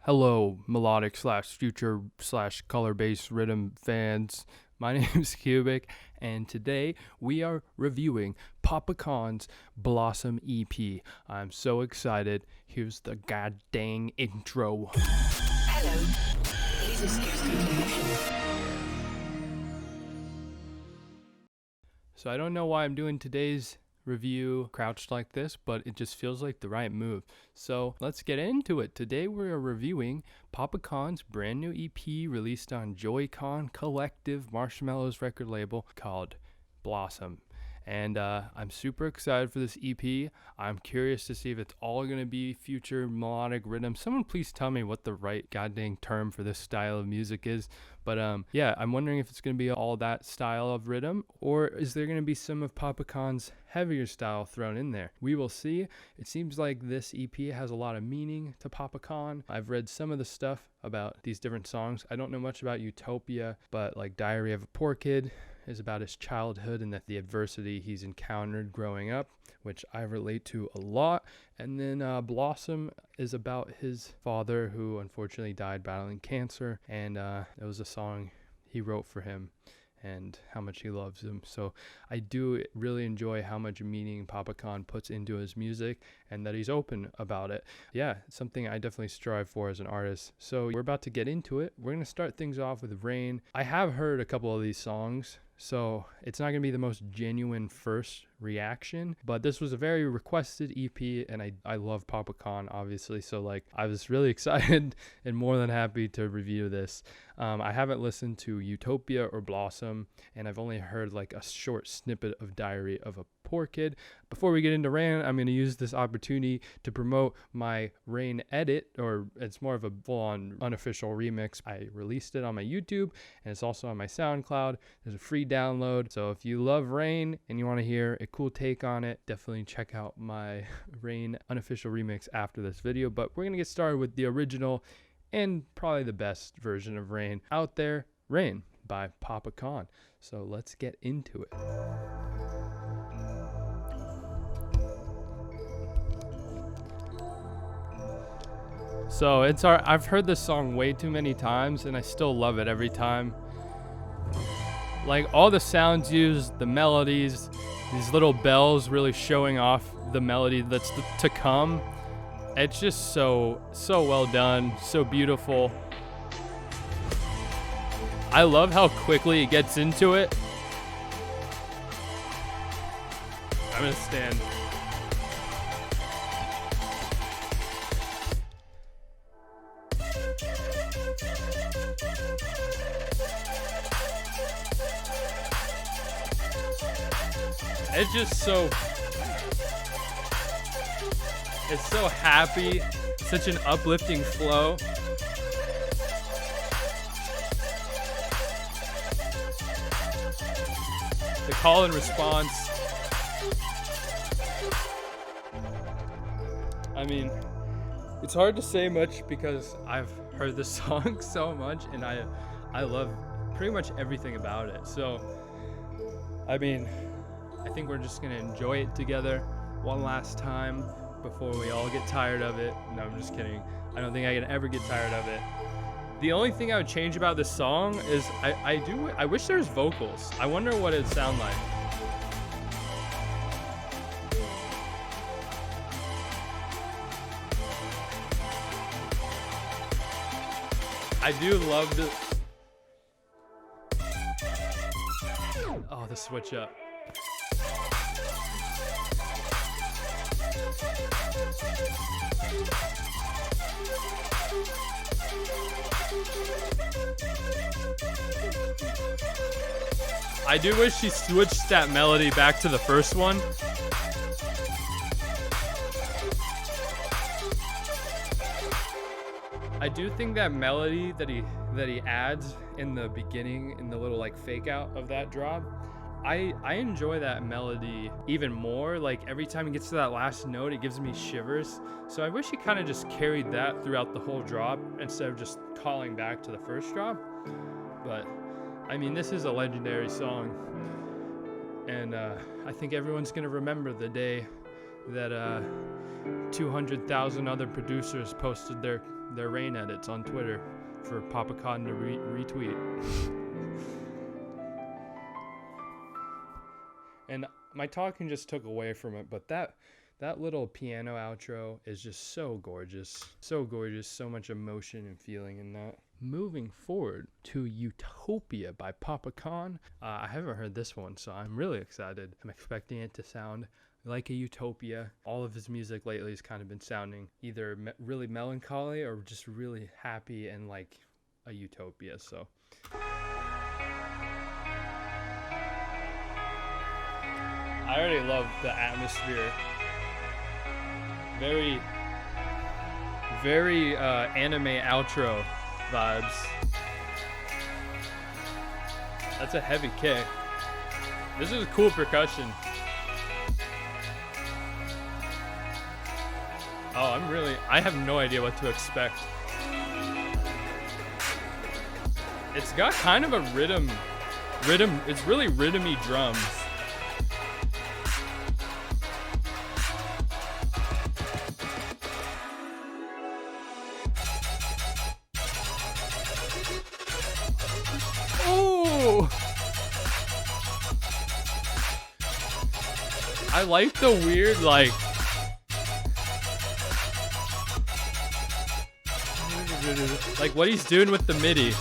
Hello, melodic slash future slash color based rhythm fans. My name is Cubic, and today we are reviewing Papa Khan's Blossom EP. I'm so excited. Here's the goddamn intro. Hello, please excuse the interruption. So I don't know why I'm doing today's review crouched like this, but it just feels like the right move. So let's get into it. Today we're reviewing Papa Khan's brand new EP released on Joy-Con Collective MARSHEMLLO'S record label called Blossom. And I'm super excited for this EP. I'm curious to see if it's all going to be future melodic rhythm. Someone please tell me what the right goddamn term for this style of music is. But yeah, I'm wondering if it's going to be all that style of rhythm, or is there going to be some of Papa Khan's heavier style thrown in there? We will see. It seems like this EP has a lot of meaning to Papa Khan. I've read some of the stuff about these different songs. I don't know much about Utopia, but like Diary of a Poor Kid is about his childhood and the adversity he's encountered growing up, which I relate to a lot. And then Blossom is about his father, who unfortunately died battling cancer, and it was a song he wrote for him and how much he loves him. So I do really enjoy how much meaning Papa Khan puts into his music and that he's open about it. Yeah, it's something I definitely strive for as an artist. So we're about to get into it. We're going to start things off with Rain. I have heard a couple of these songs, so it's not going to be the most genuine first reaction, but this was a very requested EP, and I love Papa Khan, obviously, so like I was really excited and more than happy to review this. I haven't listened to Utopia or Blossom, and I've only heard like a short snippet of Diary of a Poor Kid. Before we get into Rain, I'm going to use this opportunity to promote my Rain edit, or it's more of a full-on unofficial remix. I released it on my YouTube, and it's also on my SoundCloud. There's a free download, so if you love Rain and you want to hear a cool take on it, definitely check out my Rain unofficial remix after this video. But we're going to get started with the original and probably the best version of Rain out there, Rain by Papa Khan. So let's get into it. So I've heard this song way too many times, and I still love it every time. Like all the sounds used, the melodies, these little bells really showing off the melody that's to come. It's just so well done, so beautiful. I love how quickly it gets into it. I'm gonna stand. It's just it's so happy, such an uplifting flow. The call and response. I mean, it's hard to say much because I've heard this song so much, and I love pretty much everything about it. So, I mean, I think we're just gonna enjoy it together one last time before we all get tired of it. No, I'm just kidding. I don't think I can ever get tired of it. The only thing I would change about this song is I wish there was vocals. I wonder what it'd sound like. I do love the switch up. I do wish she switched that melody back to the first one. I do think that melody that he adds in the beginning, in the little like fake out of that drop, I enjoy that melody even more. Like every time it gets to that last note, it gives me shivers. So I wish he kind of just carried that throughout the whole drop instead of just calling back to the first drop. But I mean, this is a legendary song, and I think everyone's gonna remember the day that 200,000 other producers posted their their rain edits on Twitter for Papa Con to retweet. And my talking just took away from it, but that little piano outro is just so gorgeous. So gorgeous, so much emotion and feeling in that. Moving forward to Utopia by Papa Con. I haven't heard this one, so I'm really excited. I'm expecting it to sound like a Utopia. All of his music lately has kind of been sounding either really melancholy or just really happy and like a Utopia, so. I already love the atmosphere. Very, very anime outro vibes. That's a heavy kick. This is cool percussion. Oh, I have no idea what to expect. It's got kind of a rhythm, it's really rhythmy drums. I like the weird, like, what he's doing with the MIDI.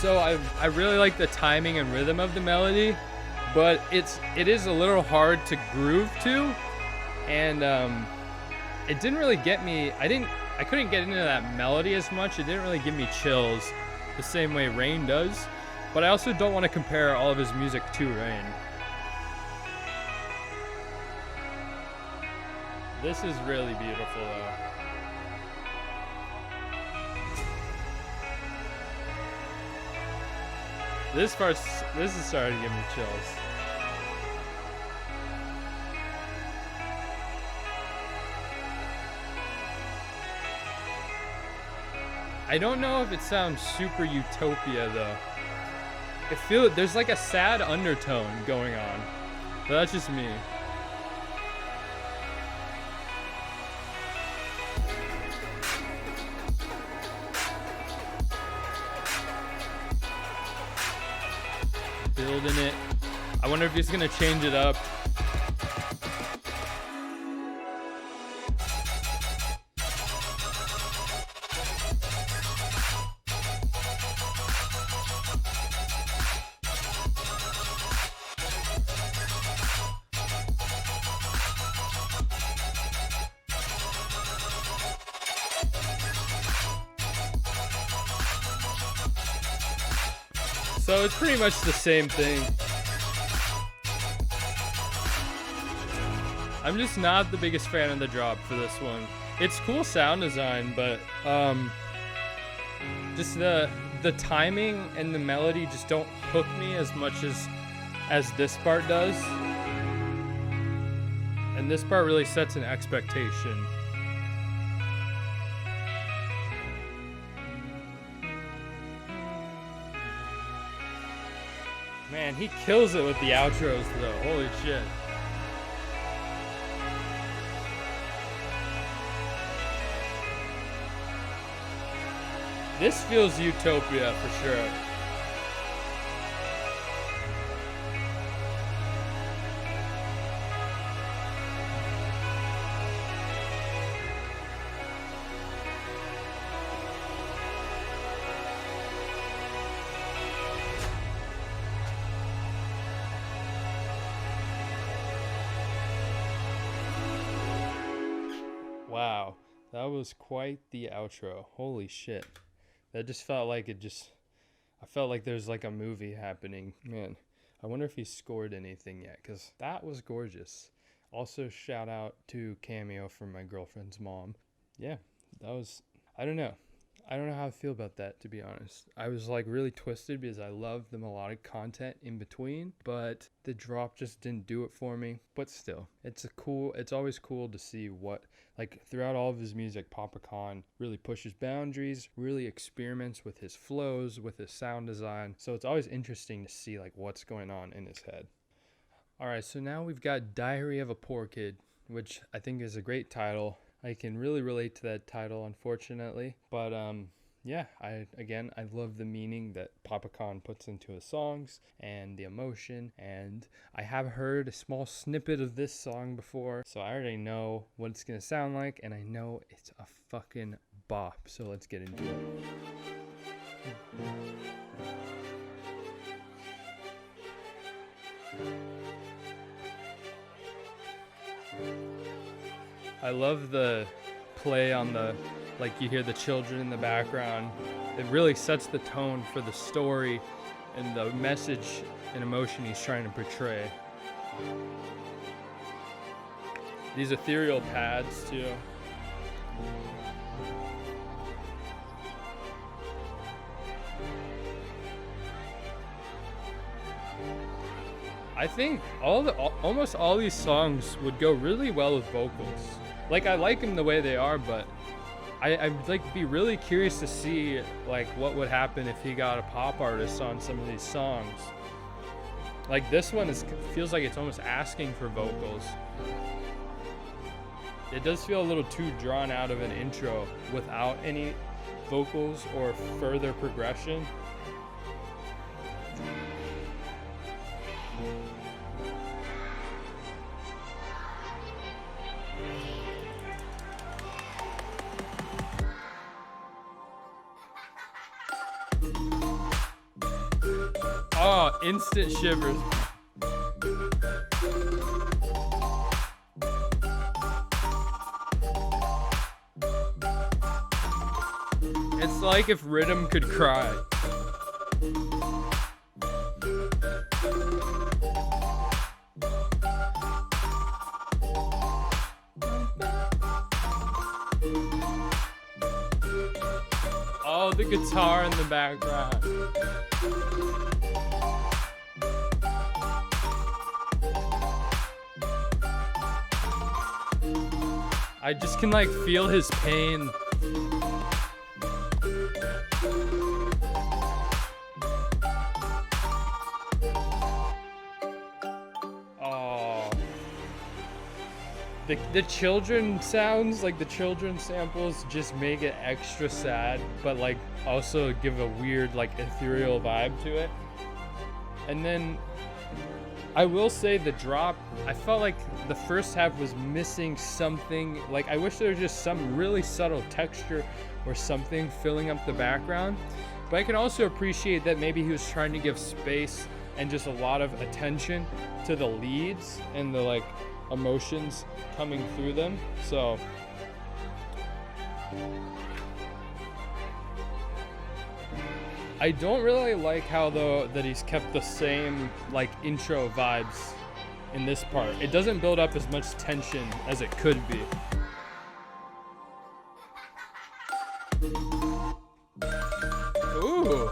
So I really like the timing and rhythm of the melody, but it is a little hard to groove to, and it didn't really get me. I couldn't get into that melody as much. It didn't really give me chills the same way Rain does. But I also don't want to compare all of his music to Rain. This is really beautiful though. This is starting to give me chills. I don't know if it sounds super Utopia though. There's like a sad undertone going on, but that's just me. Building it. I wonder if he's gonna change it up. So it's pretty much the same thing. I'm just not the biggest fan of the drop for this one. It's cool sound design, but just the timing and the melody just don't hook me as much as this part does. And this part really sets an expectation. Man, he kills it with the outros though. Holy shit. This feels Utopia for sure. Wow, that was quite the outro. Holy shit. That just felt like I felt like there's like a movie happening. Man, I wonder if he scored anything yet, because that was gorgeous. Also, shout out to Cameo from my girlfriend's mom. Yeah, that was, I don't know. I don't know how I feel about that, to be honest. I was like really twisted because I love the melodic content in between, but the drop just didn't do it for me. But still, it's always cool to see what, like, throughout all of his music, Papa Khan really pushes boundaries, really experiments with his flows, with his sound design. So it's always interesting to see like what's going on in his head. All right, so now we've got Diary of a Poor Kid, which I think is a great title. I can really relate to that title, unfortunately. But yeah, I love the meaning that Papa Khan puts into his songs and the emotion. And I have heard a small snippet of this song before, so I already know what it's going to sound like. And I know it's a fucking bop. So let's get into it. I love the play on the, like, you hear the children in the background. It really sets the tone for the story and the message and emotion he's trying to portray. These ethereal pads too. I think almost all these songs would go really well with vocals. Like, I like them the way they are, but I'd like be really curious to see like what would happen if he got a pop artist on some of these songs. Like this one feels like it's almost asking for vocals. It does feel a little too drawn out of an intro without any vocals or further progression. Oh, instant shivers. It's like if Riddim could cry. Oh, the guitar in the background. I just can like feel his pain. Oh. The children sounds, like the children samples just make it extra sad, but like also give a weird like ethereal vibe to it. And then I will say the drop, I felt like the first half was missing something. Like I wish there was just some really subtle texture or something filling up the background. But I can also appreciate that maybe he was trying to give space and just a lot of attention to the leads and the like emotions coming through them. So I don't really like how though that he's kept the same like intro vibes in this part. It doesn't build up as much tension as it could be. Ooh.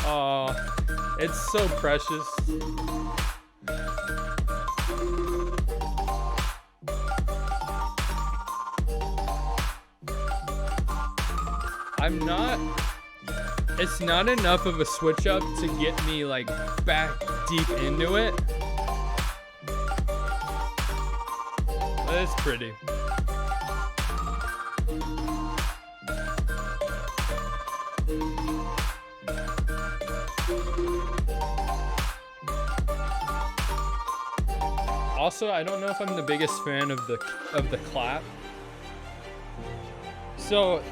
Oh, it's so precious. It's not enough of a switch up to get me like back deep into it. But it's pretty. Also, I don't know if I'm the biggest fan of the clap. So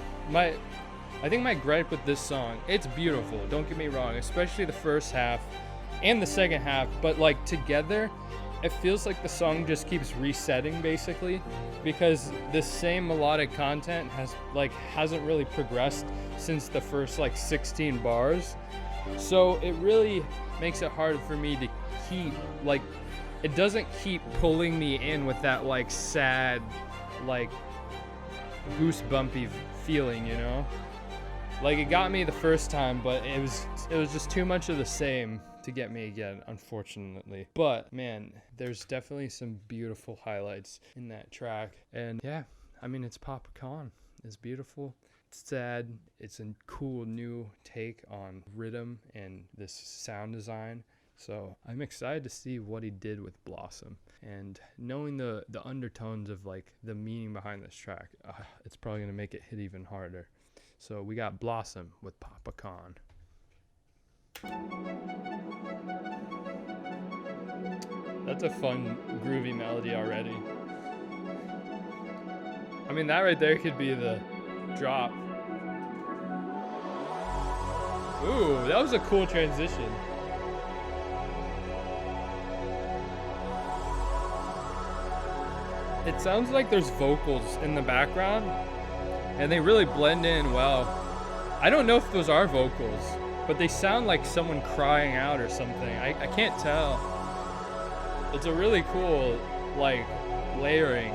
I think my gripe with this song, it's beautiful, don't get me wrong, especially the first half and the second half, but like together, it feels like the song just keeps resetting basically, because the same melodic content hasn't really progressed since the first like 16 bars. So it really makes it hard for me to keep, like, it doesn't keep pulling me in with that like sad, like goosebumpy feeling, you know? Like, it got me the first time, but it was just too much of the same to get me again, unfortunately. But man, there's definitely some beautiful highlights in that track. And yeah, I mean, it's Popcaan. It's beautiful. It's sad. It's a cool new take on Riddim and this sound design. So I'm excited to see what he did with Blossom, and knowing the undertones of like the meaning behind this track, it's probably gonna make it hit even harder. So we got Blossom with Popcaan. That's a fun groovy melody already. I mean, that right there could be the drop. Ooh, that was a cool transition. It sounds like there's vocals in the background, and they really blend in well. I don't know if those are vocals, but they sound like someone crying out or something. I can't tell. It's a really cool, like, layering.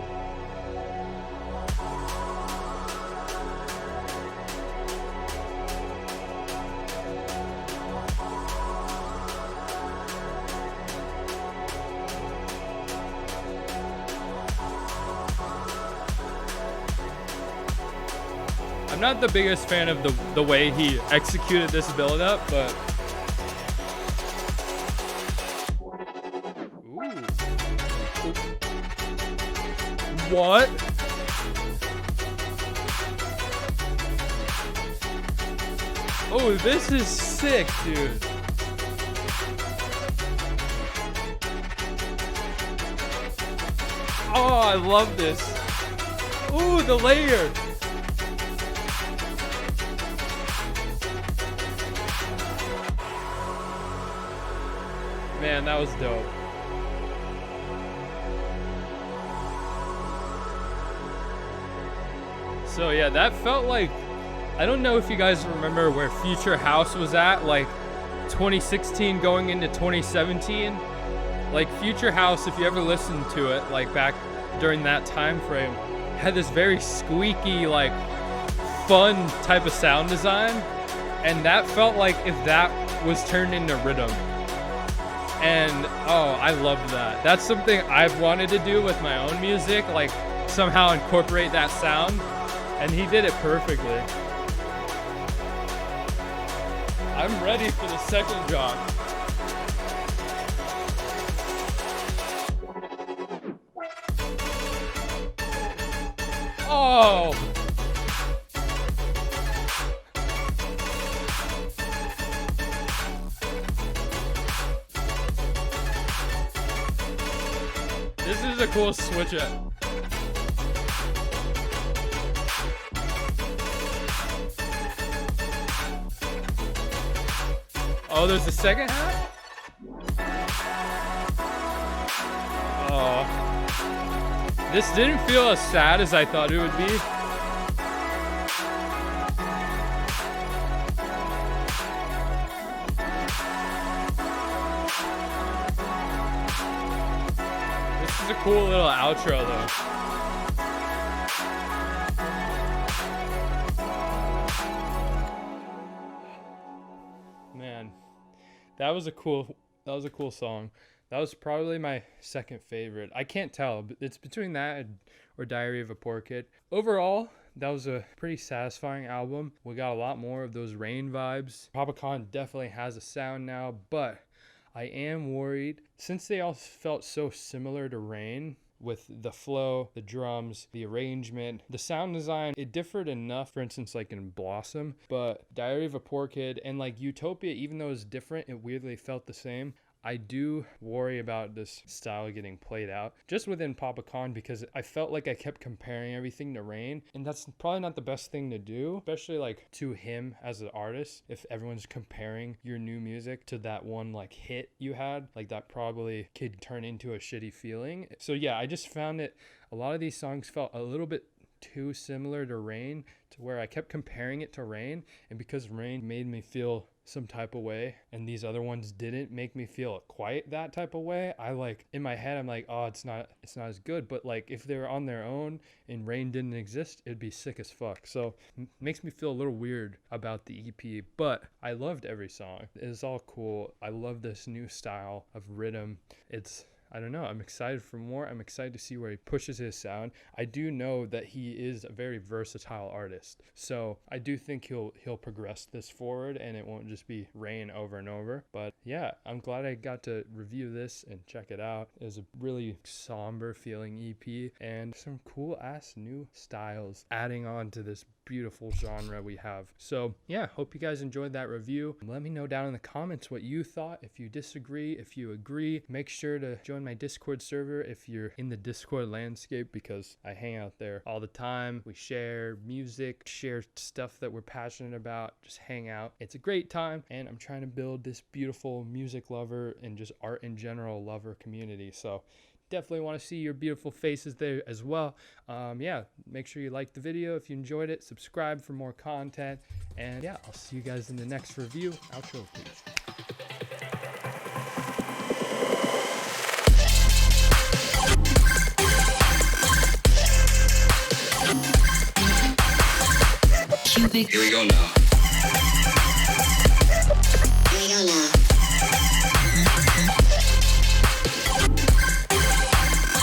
I'm not the biggest fan of the way he executed this build up, but ooh. What? Oh, this is sick, dude. Oh, I love this. Ooh, the layer. Man, that was dope. So yeah, that felt like, I don't know if you guys remember where Future House was at, like 2016 going into 2017. Like Future House, if you ever listened to it, like back during that time frame, had this very squeaky, like fun type of sound design. And that felt like if that was turned into Riddim. And oh, I loved that. That's something I've wanted to do with my own music, like somehow incorporate that sound, and he did it perfectly. I'm ready for the second drop. Oh! This is a cool switch up. Oh, there's the second half? Oh. This didn't feel as sad as I thought it would be. This is a cool little outro though. Man, that was a cool song. That was probably my second favorite. I can't tell, but it's between that or Diary of a Poor Kid. Overall, that was a pretty satisfying album. We got a lot more of those Rain vibes. Popcaan definitely has a sound now, but I am worried since they all felt so similar to Rain, with the flow, the drums, the arrangement, the sound design, it differed enough, for instance, like in Blossom, but Diary of a Poor Kid and like Utopia, even though it's different, it weirdly felt the same. I do worry about this style getting played out just within Popcaan, because I felt like I kept comparing everything to Rain, and that's probably not the best thing to do, especially like to him as an artist. If everyone's comparing your new music to that one like hit you had, like that probably could turn into a shitty feeling. So yeah, I just found it, a lot of these songs felt a little bit too similar to Rain, to where I kept comparing it to Rain, and because Rain made me feel some type of way and these other ones didn't make me feel quite that type of way, I like in my head I'm like, oh, it's not as good. But like if they were on their own and Rain didn't exist, it'd be sick as fuck. So makes me feel a little weird about the EP, but I loved every song. It's all cool. I love this new style of Riddim. I don't know. I'm excited for more. I'm excited to see where he pushes his sound. I do know that he is a very versatile artist. So I do think he'll progress this forward and it won't just be Rain over and over. But yeah, I'm glad I got to review this and check it out. It was a really somber feeling EP and some cool ass new styles adding on to this beautiful genre we have. So yeah, hope you guys enjoyed that review. Let me know down in the comments what you thought. If you disagree, if you agree, make sure to join my Discord server if you're in the Discord landscape, because I hang out there all the time. We share music, share stuff that we're passionate about, just hang out. It's a great time, and I'm trying to build this beautiful music lover and just art in general lover community. So definitely want to see your beautiful faces there as well. Yeah, make sure you like the video if you enjoyed it, subscribe for more content, and yeah, I'll see you guys in the next review. Outro, please. Here we go now.